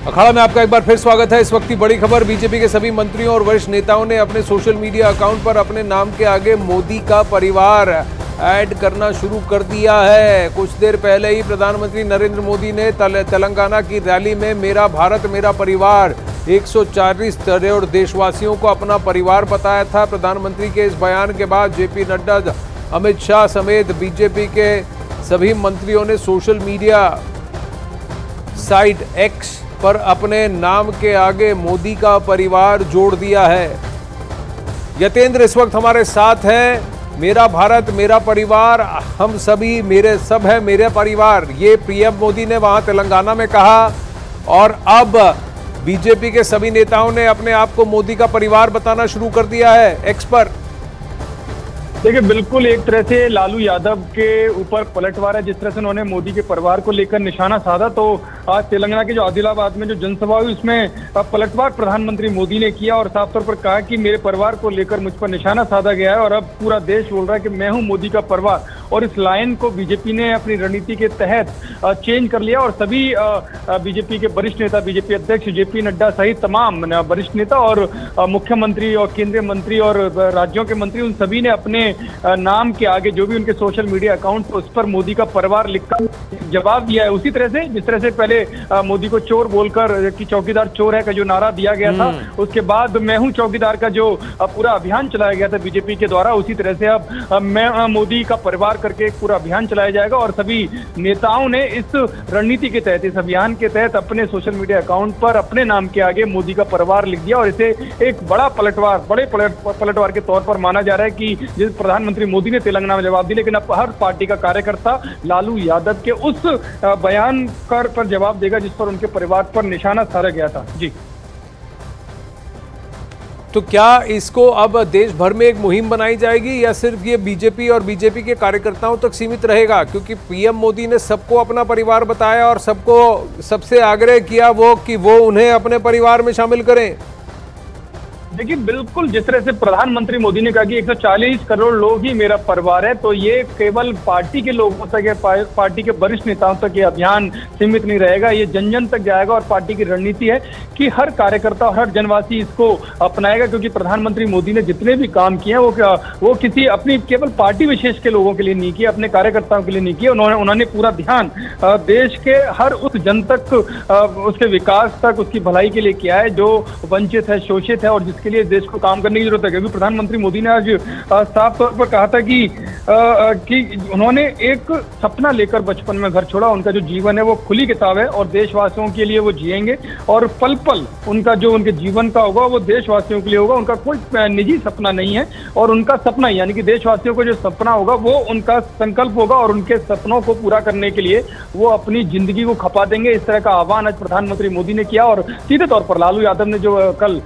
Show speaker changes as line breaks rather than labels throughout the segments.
अखाड़ा में आपका एक बार फिर स्वागत है। इस वक्त की बड़ी खबर, बीजेपी के सभी मंत्रियों और वरिष्ठ नेताओं ने अपने सोशल मीडिया अकाउंट पर अपने नाम के आगे मोदी का परिवार ऐड करना शुरू कर दिया है। कुछ देर पहले ही प्रधानमंत्री नरेंद्र मोदी ने तेलंगाना की रैली में मेरा भारत मेरा परिवार 140 करोड़ देशवासियों को अपना परिवार बताया था। प्रधानमंत्री के इस बयान के बाद जेपी नड्डा, अमित शाह समेत बीजेपी के सभी मंत्रियों ने सोशल मीडिया साइट एक्स पर अपने नाम के आगे मोदी का परिवार जोड़ दिया है। यतेंद्र इस वक्त हमारे साथ हैं। मेरा भारत मेरा परिवार, हम सभी मेरे सब है मेरे परिवार, ये पीएम मोदी ने वहां तेलंगाना में कहा और अब बीजेपी के सभी नेताओं ने अपने आप को मोदी का परिवार बताना शुरू कर दिया है एक्स पर।
देखिए, बिल्कुल एक तरह से लालू यादव के ऊपर पलटवार है। जिस तरह से उन्होंने मोदी के परिवार को लेकर निशाना साधा, तो आज तेलंगाना के जो आदिलाबाद में जो जनसभा हुई उसमें पलटवार प्रधानमंत्री मोदी ने किया और साफ तौर पर कहा कि मेरे परिवार को लेकर मुझ पर निशाना साधा गया है और अब पूरा देश बोल रहा है कि मैं हूं मोदी का परिवार। और इस लाइन को बीजेपी ने अपनी रणनीति के तहत चेंज कर लिया और सभी बीजेपी के वरिष्ठ नेता, बीजेपी अध्यक्ष जेपी नड्डा सहित तमाम वरिष्ठ नेता और मुख्यमंत्री और केंद्रीय मंत्री और राज्यों के मंत्री, उन सभी ने अपने नाम के आगे जो भी उनके सोशल मीडिया अकाउंट उस पर मोदी का परिवार लिखकर जवाब दिया है। उसी तरह से जिस तरह से पहले मोदी को चोर बोलकर कि चौकीदार चोर है का जो नारा दिया गया था, उसके बाद मैं हूं चौकीदार का जो पूरा अभियान चलाया गया था बीजेपी के द्वारा, उसी तरह से अब मैं मोदी का परिवार करके एक पूरा अभियान चलाया जाएगा। और सभी नेताओं ने इस रणनीति के तहत, इस अभियान के तहत अपने सोशल मीडिया अकाउंट पर अपने नाम के आगे मोदी का परिवार लिख दिया और इसे एक बड़ा पलटवार, बड़े पलटवार के तौर पर माना जा रहा है कि जिस प्रधानमंत्री मोदी ने तेलंगाना में जवाब दिया, लेकिन अब हर पार्टी का कार्यकर्ता लालू यादव के उस बयान पर जवाब देगा जिस पर उनके परिवार पर निशाना साधा गया था। जी,
तो क्या इसको अब देश भर में एक मुहिम बनाई जाएगी या सिर्फ ये बीजेपी और बीजेपी के कार्यकर्ताओं तक सीमित रहेगा? क्योंकि पीएम मोदी ने सबको अपना परिवार बताया और सबको सबसे आग्रह किया कि वो उन्हें अपने परिवार में शामिल करें।
देखिए, बिल्कुल जिस तरह से प्रधानमंत्री मोदी ने कहा कि 140 करोड़ लोग ही मेरा परिवार है, तो ये केवल पार्टी के लोगों तक या पार्टी के वरिष्ठ नेताओं तक ये अभियान सीमित नहीं रहेगा, ये जन जन तक जाएगा। और पार्टी की रणनीति है कि हर कार्यकर्ता, हर जनवासी इसको अपनाएगा, क्योंकि प्रधानमंत्री मोदी ने जितने भी काम किए हैं वो किसी अपनी केवल पार्टी विशेष के लोगों के लिए नहीं किए, अपने कार्यकर्ताओं के लिए नहीं किए। उन्होंने पूरा ध्यान देश के हर उस जन तक, उसके विकास तक, उसकी भलाई के लिए किया है जो वंचित है, शोषित है और जिसके लिए देश को काम करने की जरूरत है। क्योंकि प्रधानमंत्री मोदी ने आज साफ तौर पर कहा था कि उन्होंने एक सपना लेकर बचपन में घर छोड़ा। उनका जो जीवन है वो खुली किताब है और देशवासियों के लिए वो जिएंगे और पल पल उनका जो उनके जीवन का होगा वो देशवासियों के लिए होगा। उनका कोई निजी सपना नहीं है और उनका सपना यानी कि देशवासियों को जो सपना होगा वो उनका संकल्प होगा और उनके सपनों को पूरा करने के लिए वो अपनी जिंदगी को खपा देंगे। इस तरह का आह्वान आज प्रधानमंत्री मोदी ने किया और सीधे तौर पर लालू यादव ने जो कल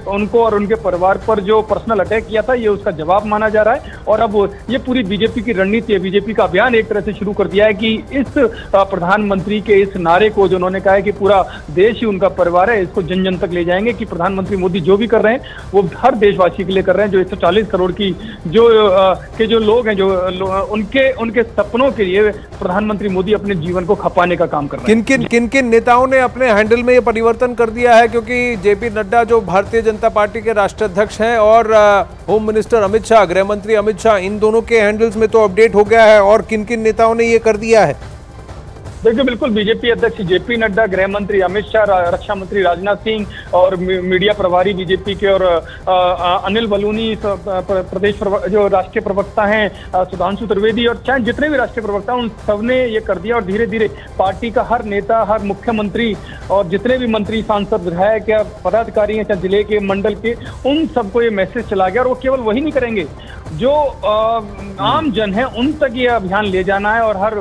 उनको और उनके परिवार पर जो पर्सनल अटैक किया था, ये उसका जवाब माना जा रहा है। और अब ये पूरी बीजेपी की रणनीति है, बीजेपी का अभियान एक तरह से शुरू कर दिया है कि इस प्रधानमंत्री के इस नारे को, जो उन्होंने कहा है कि पूरा देश ही उनका परिवार है, इसको जन जन तक ले जाएंगे कि प्रधानमंत्री मोदी जो भी कर रहे हैं वो हर देशवासी के लिए कर रहे हैं। जो 140 करोड़ की जो लोग हैं, जो उनके सपनों के लिए प्रधानमंत्री मोदी अपने जीवन को खपाने का काम कर रहे हैं।
किन किन नेताओं ने अपने हैंडल में ये परिवर्तन कर दिया है? क्योंकि जेपी नड्डा जो भारतीय जनता पार्टी के राष्ट्राध्यक्ष हैं और होम मिनिस्टर अमित शाह, गृह मंत्री अमित शाह, इन दोनों के हैंडल्स में तो अपडेट हो गया है। और किन किन नेताओं ने ये कर दिया है?
देखिए, बिल्कुल बीजेपी अध्यक्ष जेपी नड्डा, गृह मंत्री अमित शाह, रक्षा मंत्री राजनाथ सिंह और मीडिया प्रभारी बीजेपी के और अनिल बलूनी, प्रदेश जो राष्ट्रीय प्रवक्ता हैं सुधांशु त्रिवेदी और चाहे जितने भी राष्ट्रीय प्रवक्ता उन सबने ये कर दिया। और धीरे धीरे पार्टी का हर नेता, हर मुख्यमंत्री और जितने भी मंत्री, सांसद, विधायक या पदाधिकारी हैं, चाहे जिले के, मंडल के, उन सबको ये मैसेज चला गया। और वो केवल वही नहीं करेंगे, जो आम जन है उन तक ये अभियान ले जाना है। और हर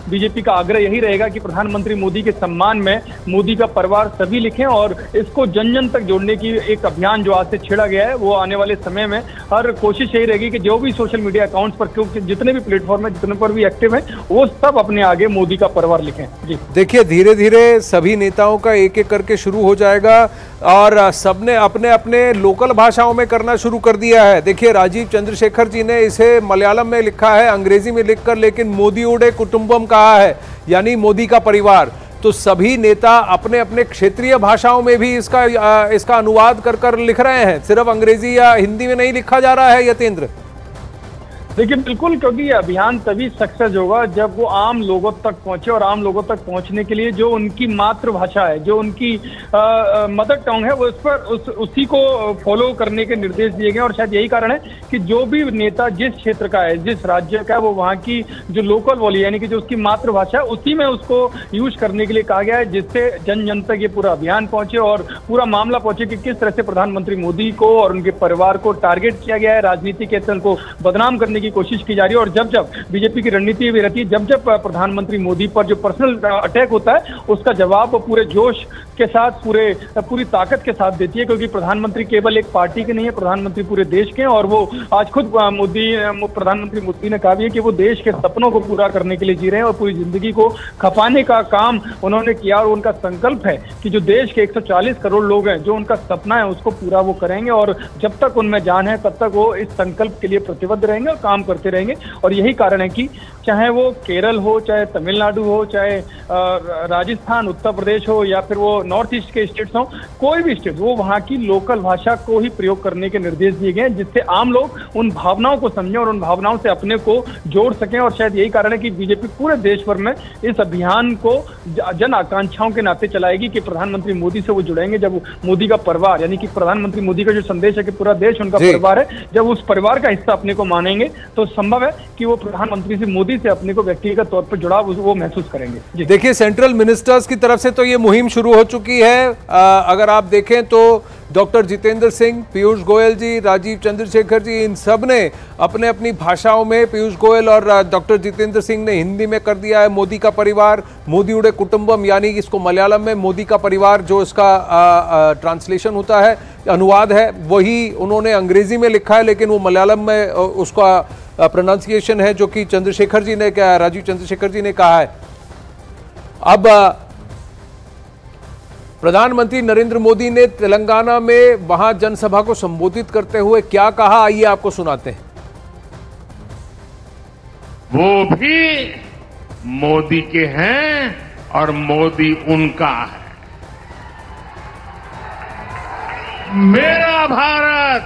बीजेपी का आग्रह यही रहेगा कि प्रधानमंत्री मोदी के सम्मान में मोदी का परिवार सभी लिखें और इसको जन जन तक जोड़ने की एक अभियान जो आज से छेड़ा गया है, वो आने वाले समय में हर कोशिश यही रहेगी कि जो भी सोशल मीडिया अकाउंट्स पर, क्योंकि जितने भी प्लेटफॉर्म है, जितने पर भी एक्टिव है, वो सब अपने आगे मोदी का परिवार लिखें। जी,
देखिए, धीरे धीरे सभी नेताओं का एक एक करके शुरू हो जाएगा और सबने अपने अपने लोकल भाषाओं में करना शुरू कर दिया है। देखिए, राजीव चंद्रशेखर जी ने इसे मलयालम में लिखा है, अंग्रेजी में लिखकर, लेकिन मोदी उड़े कुटुंबम कहा है, यानी मोदी का परिवार। तो सभी नेता अपने अपने क्षेत्रीय भाषाओं में भी इसका अनुवाद कर लिख रहे हैं, सिर्फ अंग्रेजी या हिंदी में नहीं लिखा जा रहा है यतेंद्र?
देखिए बिल्कुल, क्योंकि ये अभियान तभी सक्सेस होगा जब वो आम लोगों तक पहुंचे, और आम लोगों तक पहुंचने के लिए जो उनकी मातृभाषा है, जो उनकी मदर टंग है, वो उसी को फॉलो करने के निर्देश दिए गए। और शायद यही कारण है कि जो भी नेता जिस क्षेत्र का है, जिस राज्य का है, वो वहाँ की जो लोकल बोली यानी कि जो उसकी मातृभाषा है उसी में उसको यूज करने के लिए कहा गया है, जिससे जन जन तक ये पूरा अभियान पहुंचे और पूरा मामला पहुंचे कि किस तरह से प्रधानमंत्री मोदी को और उनके परिवार को टारगेट किया गया है, राजनीति के तल को बदनाम करने की कोशिश की जा रही है। और जब जब बीजेपी की रणनीति भी रहती है, जब जब प्रधानमंत्री मोदी पर जो पर्सनल अटैक होता है उसका जवाब पूरे जोश के साथ, पूरी ताकत के साथ देती है, क्योंकि प्रधानमंत्री केवल एक पार्टी के नहीं है, प्रधानमंत्री पूरे देश के हैं। और वो आज खुद प्रधानमंत्री मोदी ने कहा भी है कि वो देश के सपनों को पूरा करने के लिए जी रहे हैं और पूरी जिंदगी को खपाने का काम उन्होंने किया। और उनका संकल्प है कि जो देश के 140 करोड़ लोग हैं, जो उनका सपना है उसको पूरा वो करेंगे, और जब तक उनमें जान है तब तक वो इस संकल्प के लिए प्रतिबद्ध रहेंगे और काम करते रहेंगे। और यही कारण है कि चाहे वो केरल हो, चाहे तमिलनाडु हो, चाहे राजस्थान, उत्तर प्रदेश हो, या फिर वो नॉर्थ ईस्ट के स्टेट्स हो, कोई भी स्टेट, वो वहाँ की लोकल भाषा को ही प्रयोग करने के निर्देश दिए गए हैं, जिससे आम लोग उन भावनाओं को समझें और उन भावनाओं से अपने को जोड़ सकें। और शायद यही कारण है कि बीजेपी पूरे देश भर में इस अभियान को जन आकांक्षाओं के नाते चलाएगी कि प्रधानमंत्री मोदी से वो जुड़ेंगे। जब मोदी का परिवार, यानी कि प्रधानमंत्री मोदी का जो संदेश है कि पूरा देश उनका परिवार है, जब उस परिवार का हिस्सा अपने को मानेंगे तो संभव है कि वो प्रधानमंत्री से, मोदी से अपने को व्यक्तिगत तौर पर जुड़ाव वो महसूस करेंगे। देखिए,
सेंट्रल मिनिस्टर्स की तरफ से तो ये मुहिम शुरू हो चुकी है। अगर आप देखें तो डॉक्टर जितेंद्र सिंह, पीयूष गोयल जी, राजीव चंद्रशेखर जी, इन सब ने अपने अपनी भाषाओं में, पीयूष गोयल और डॉक्टर जितेंद्र सिंह ने हिंदी में कर दिया है मोदी का परिवार, मोदी उड़े कुटुंबम, यानी कि इसको मलयालम में मोदी का परिवार जो इसका ट्रांसलेशन होता है, अनुवाद है, वही उन्होंने अंग्रेजी में लिखा है, लेकिन वो मलयालम में उसका प्रोनाउंसिएशन है जो कि चंद्रशेखर जी ने, राजीव चंद्रशेखर जी ने कहा है। अब प्रधानमंत्री नरेंद्र मोदी ने तेलंगाना में वहां जनसभा को संबोधित करते हुए क्या कहा, आइए आपको सुनाते हैं।
वो भी मोदी के हैं और मोदी उनका है। मेरा भारत,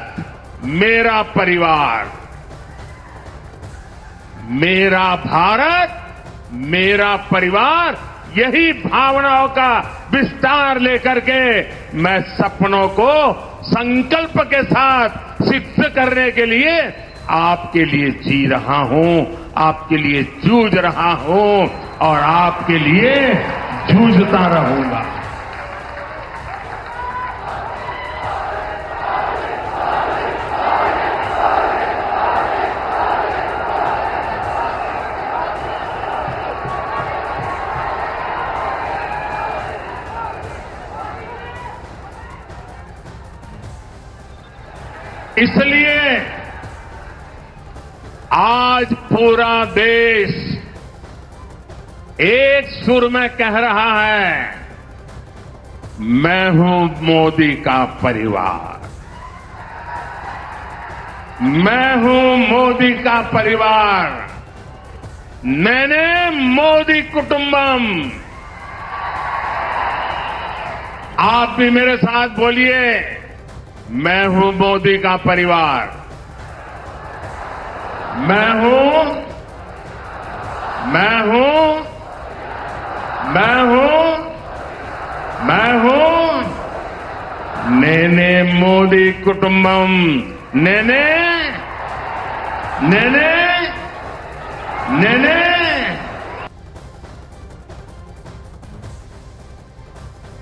मेरा परिवार, मेरा भारत, मेरा परिवार, यही भावनाओं का विस्तार लेकर के मैं सपनों को संकल्प के साथ सिद्ध करने के लिए आपके लिए जी रहा हूं, आपके लिए जूझ रहा हूं और आपके लिए जूझता रहूंगा। इसलिए आज पूरा देश एक सुर में कह रहा है, मैं हूं मोदी का परिवार, मैं हूं मोदी का परिवार, मैंने मोदी कुटुंबम। आप भी मेरे साथ बोलिए, मैं हूं मोदी का परिवार, मैं हूं, मैं हूं, मैं हूं, मैं हूं नेने मोदी कुटुंबम, नेने नेने नेने।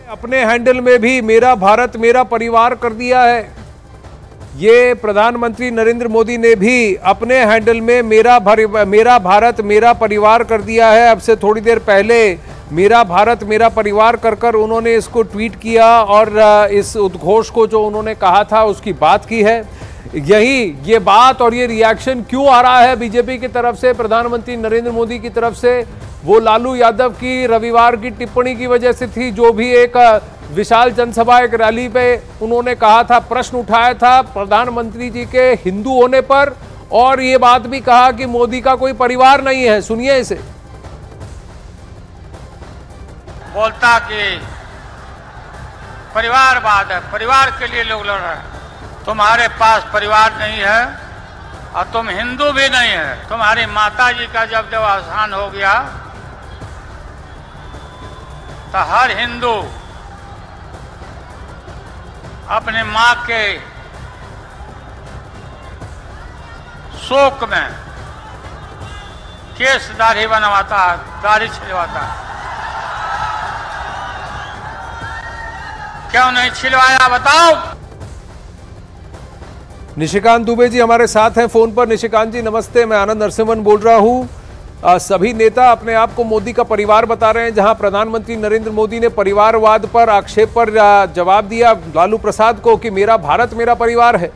अपने हैंडल में भी मेरा भारत मेरा परिवार कर दिया है। ये प्रधानमंत्री नरेंद्र मोदी ने भी अपने हैंडल में मेरा भारत मेरा परिवार कर दिया है। अब से थोड़ी देर पहले मेरा भारत मेरा परिवार कर उन्होंने इसको ट्वीट किया और इस उद्घोष को जो उन्होंने कहा था उसकी बात की है। ये बात और ये रिएक्शन क्यों आ रहा है बीजेपी की तरफ से, प्रधानमंत्री नरेंद्र मोदी की तरफ से? वो लालू यादव की रविवार की टिप्पणी की वजह से थी, जो भी एक विशाल जनसभा, एक रैली पे उन्होंने कहा था, प्रश्न उठाया था प्रधानमंत्री जी के हिंदू होने पर, और ये बात भी कहा कि मोदी का कोई परिवार नहीं है। सुनिए इसे।
बोलता कि परिवारवाद है, परिवार के लिए लोग लड़ रहे हैं। तुम्हारे पास परिवार नहीं है और तुम हिंदू भी नहीं है। तुम्हारी माता जी का जब अवसान हो गया तो हर हिंदू अपने मां के शोक में केस दाढ़ी बनवाता है, दाढ़ी छिलवाता है। क्यों नहीं छिलवाया बताओ?
निशिकांत दुबे जी हमारे साथ हैं फोन पर। निशिकांत जी नमस्ते, मैं आनंद नरसिम्हन बोल रहा हूं। सभी नेता अपने आप को मोदी का परिवार बता रहे हैं। जहां प्रधानमंत्री नरेंद्र मोदी ने परिवारवाद पर आक्षेप पर जवाब दिया लालू प्रसाद को कि मेरा भारत मेरा परिवार है।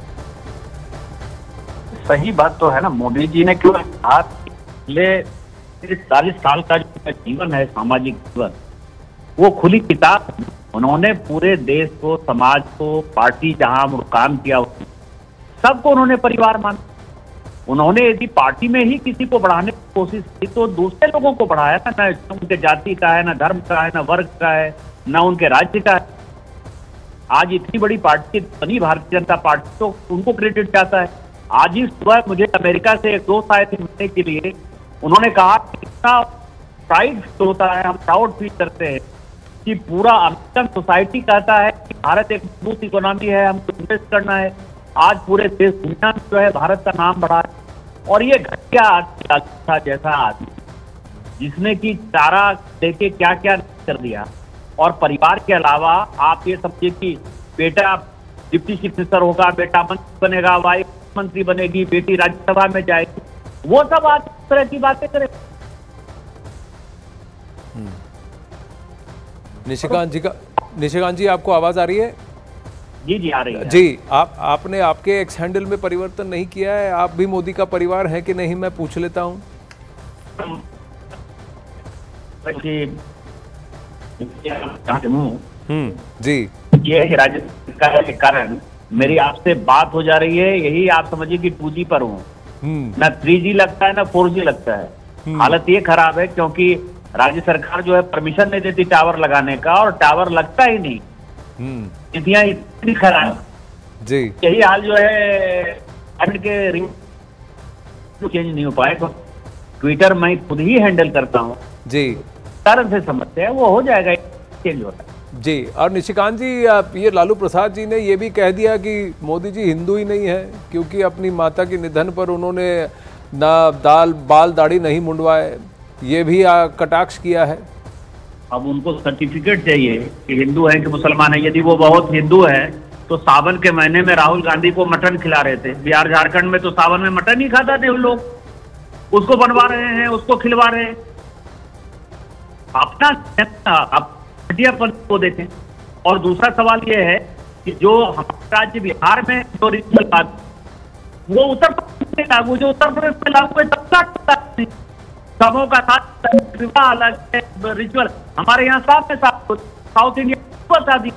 सही बात तो है ना। मोदी जी ने क्यों कहा, पिछले 40 साल का जो जीवन है, सामाजिक जीवन, वो खुली किताब। उन्होंने पूरे देश को, समाज को, पार्टी जहां वो काम किया सबको उन्होंने परिवार माना। उन्होंने यदि पार्टी में ही किसी को बढ़ाने की कोशिश की तो दूसरे लोगों को बढ़ाया ना, न उनके जाति का है, न धर्म का है, न वर्ग का है, न उनके राज्य का है। आज इतनी बड़ी पार्टी बनी भारतीय जनता पार्टी, तो उनको क्रेडिट जाता है। आज ही सुबह मुझे अमेरिका से एक दोस्त आए थे मिलने के लिए। उन्होंने कहा कितना प्राइड होता है, हम प्राउड फील करते हैं कि पूरा अमेरिकन सोसाइटी कहता है कि भारत एक मजबूत इकोनॉमी है, हमको इन्वेस्ट करना है। आज पूरे देश दुनिया में जो है भारत का नाम बढ़ा है। और ये घटिया आदमी था जैसा आदमी, जिसने कि चारा लेके क्या क्या कर दिया। और परिवार के अलावा आप ये समझिए कि बेटा डिप्टी चीफ मिनिस्टर होगा, बेटा मंत्री बनेगा, वाइफ मंत्री बनेगी, बेटी राज्यसभा में जाएगी, वो सब आज इस तरह की बातें करे।
निशिकांत जी आपको आवाज आ रही है?
जी आ रही है
जी। आपने आपके एक्स हैंडल में परिवर्तन नहीं किया है? आप भी मोदी का परिवार है कि नहीं, मैं पूछ लेता हूं। जी,
ये राज्य सरकार के कारण मेरी आपसे बात हो जा रही है। यही आप समझिए कि 2G पर हूँ, ना 3G लगता है ना 4G लगता है। हालत ये खराब है क्योंकि राज्य सरकार जो है परमिशन नहीं देती टावर लगाने का, और टावर लगता ही नहीं। स्थितियां इतनी खराब
जी।
यही हाल जो है के रिंग चेंज नहीं हो पाए तो ट्विटर मैं खुद ही हैंडल करता हूँ
जी।
तरह से समझते हैं वो हो जाएगा, चेंज होता है
जी। और निशिकांत जी ये लालू प्रसाद जी ने ये भी कह दिया कि मोदी जी हिंदू ही नहीं है, क्योंकि अपनी माता के निधन पर उन्होंने ना बाल दाढ़ी नहीं मुंडवाए, ये भी कटाक्ष किया है।
अब उनको सर्टिफिकेट चाहिए कि हिंदू है कि मुसलमान है। यदि वो बहुत हिंदू है तो सावन के महीने में राहुल गांधी को मटन खिला रहे थे। बिहार झारखंड में तो सावन में मटन ही खाता थे उन लोग, उसको बनवा रहे हैं, उसको खिलवा रहे हैं। अपना आप घटियापन को देखें। और दूसरा सवाल ये है कि जो हमारे राज्य बिहार में जो रिचुअल बात वो उत्तर प्रदेश में लागू, जो उत्तर प्रदेश में लागू है तब समूह का साथ विवाह अलग है, रिचुअल हमारे यहाँ साथ में साउथ इंडिया शादी।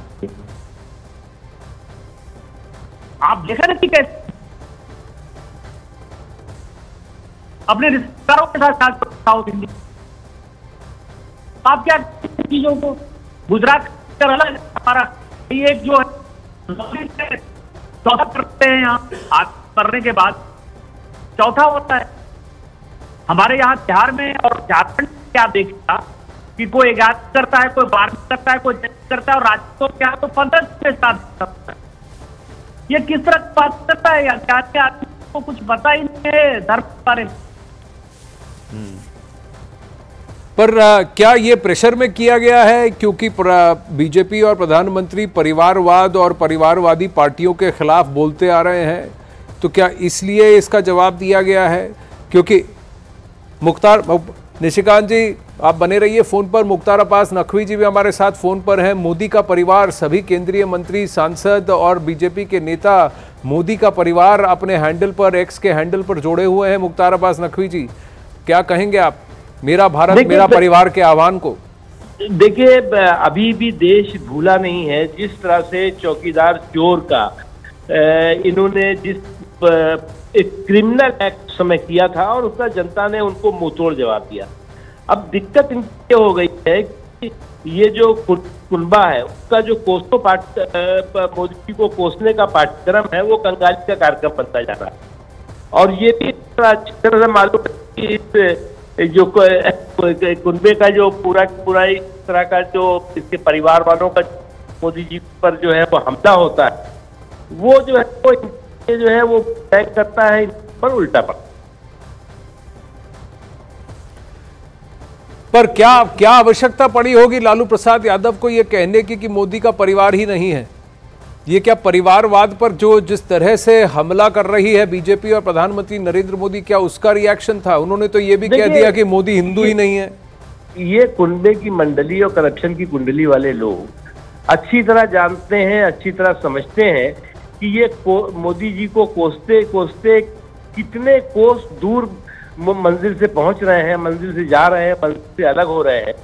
आप देखा ना कि कैसे अपने रिश्तेदारों के साथ साउथ इंडिया। आप क्या चीजों को गुजरात कर अलग, हमारा एक जो है चौथा करते हैं यहाँ, आज करने के बाद चौथा होता है। हमारे यहाँ बिहार में और झारखंड में क्या देखा कि कोई 11 करता है, कोई 12 करता है, कोई 10 करता है, और राज्य को क्या तो 15 के साथ करता है। ये किस तरह की बात करता है यार? क्या क्या आदमी को कुछ पता ही नहीं है धर्म के बारे में।
पर क्या ये प्रेशर में किया गया है क्योंकि बीजेपी और प्रधानमंत्री परिवारवाद और परिवारवादी पार्टियों के खिलाफ बोलते आ रहे हैं, तो क्या इसलिए इसका जवाब दिया गया है? क्योंकि निशिकांत जी आप बने रहिए फोन पर। मुख्तार अब्बास नकवी जी भी हमारे साथ फोन पर हैं। मोदी का परिवार, सभी केंद्रीय मंत्री, सांसद और बीजेपी के नेता मोदी का परिवार अपने हैंडल पर, एक्स के हैंडल पर जोड़े हुए हैं। मुख्तार अब्बास नकवी जी क्या कहेंगे आप मेरा भारत मेरा परिवार के आह्वान को?
देखिए, अभी भी देश भूला नहीं है जिस तरह से चौकीदार चोर का इन्होंने जिस एक क्रिमिनल एक्ट समय किया था और उसका जनता ने उनको मुंहतोड़ जवाब दिया। अब दिक्कत ये हो गई है कि कि ये जो कुनबा है उसका जो कोसो मोदी जी को कोसने का पाठ्यक्रम है वो कंगाली का कार्यक्रम बनता जा रहा है। और ये भी अच्छी तरह से मालूम है कि इस जो कुनबे का जो पूरा इस तरह का जो इसके परिवार वालों का मोदी जी पर जो है वो हमला होता है, वो जो है वो तय करता है इन पर उल्टा पड़ता।
पर क्या आवश्यकता पड़ी होगी लालू प्रसाद यादव को ये कहने की कि मोदी का परिवार ही नहीं है? ये क्या परिवारवाद पर जो जिस तरह से हमला कर रही है बीजेपी और प्रधानमंत्री नरेंद्र मोदी, क्या उसका रिएक्शन था? उन्होंने तो ये भी कह दिया कि मोदी हिंदू ही नहीं है।
ये कुनबे की मंडली और करप्शन की कुंडली वाले लोग अच्छी तरह जानते हैं, अच्छी तरह समझते हैं कि ये मोदी जी को कोसते कोसते कितने कोस दूर मंजिल से पहुंच रहे हैं, मंजिल से जा रहे हैं, मंजिल से अलग हो रहे हैं।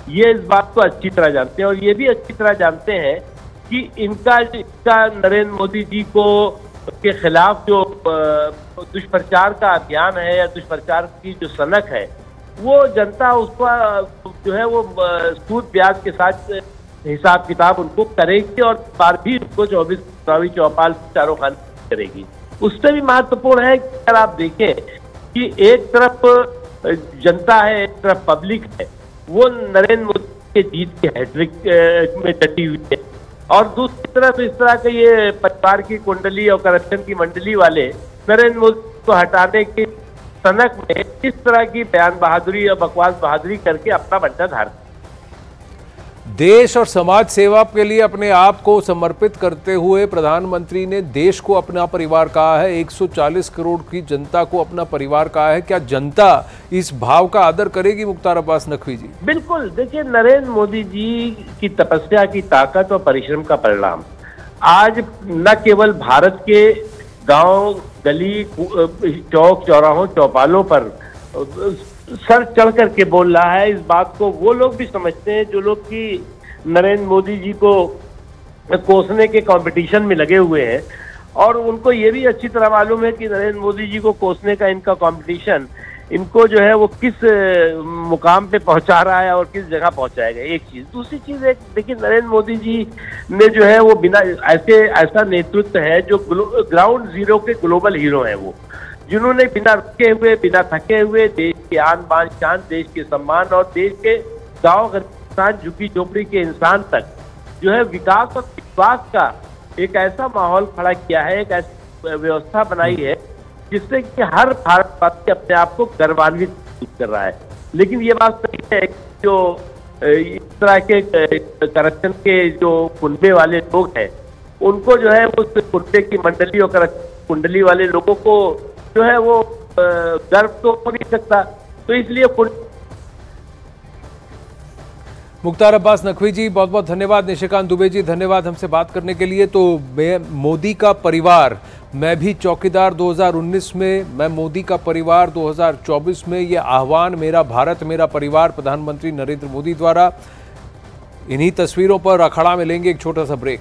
ये इस बात को अच्छी तरह जानते हैं और ये भी अच्छी तरह जानते हैं कि इनका नरेंद्र मोदी जी को के खिलाफ जो दुष्प्रचार का अभियान है या दुष्प्रचार की जो सनक है, वो जनता उसका जो है वो सूद ब्याज के साथ हिसाब किताब उनको करेगी और बार भी उनको 24 चौपाल चारों खाने करेगी। उससे भी महत्वपूर्ण है कि अगर आप देखें कि एक तरफ जनता है, एक तरफ पब्लिक है, वो नरेंद्र मोदी के जीत के हैट्रिक में डटी हुई है और दूसरी तरफ इस तरह के ये परिवार की कुंडली और करप्शन की मंडली वाले नरेंद्र मोदी को हटाने की सनक में इस तरह की बयान बहादुरी और बकवास बहादुरी करके अपना बंटा धार।
देश और समाज सेवा के लिए अपने आप को समर्पित करते हुए प्रधानमंत्री ने देश को अपना परिवार कहा है, 140 करोड़ की जनता को अपना परिवार कहा है। क्या जनता इस भाव का आदर करेगी मुख्तार अब्बास नकवी जी?
बिल्कुल। देखिए, नरेंद्र मोदी जी की तपस्या की ताकत और परिश्रम का परिणाम आज न केवल भारत के गांव गली चौक चौराहों चौपालों पर सर चढ़ करके बोल रहा है। इस बात को वो लोग भी समझते हैं जो लोग कि नरेंद्र मोदी जी को कोसने के कंपटीशन में लगे हुए हैं और उनको ये भी अच्छी तरह मालूम है कि नरेंद्र मोदी जी को कोसने का इनका कंपटीशन इनको जो है वो किस मुकाम पे पहुंचा रहा है और किस जगह पहुंचाएगा। एक चीज। दूसरी चीज एक देखिए, नरेंद्र मोदी जी ने जो है वो बिना ऐसा नेतृत्व है जो ग्राउंड जीरो के ग्लोबल हीरो है, वो जिन्होंने बिना रुके हुए बिना थके हुए देश के आन बान शान, देश के सम्मान और देश के गाँव किसान झुग्गी झोपड़ी के इंसान तक जो है विकास और विश्वास का एक ऐसा माहौल खड़ा किया है, एक ऐसी व्यवस्था बनाई है जिससे कि हर भारतवासी अपने आप को गर्वान्वित कर रहा है। लेकिन ये बात सही है जो इस तरह के करप्शन के जो कुंडे वाले लोग हैं उनको जो है उस कुंडे की मंडली और कुंडली वाले लोगों को जो है वो गर्व तो हो नहीं सकता, तो इसलिए
मुख्तार अब्बास नकवी जी बहुत बहुत धन्यवाद। निशिकांत दुबे जी धन्यवाद हमसे बात करने के लिए। तो मोदी का परिवार, मैं भी चौकीदार 2019 में, मैं मोदी का परिवार 2024 में, ये आह्वान मेरा भारत मेरा परिवार प्रधानमंत्री नरेंद्र मोदी द्वारा। इन्हीं तस्वीरों पर अखाड़ा में लेंगे एक छोटा सा ब्रेक।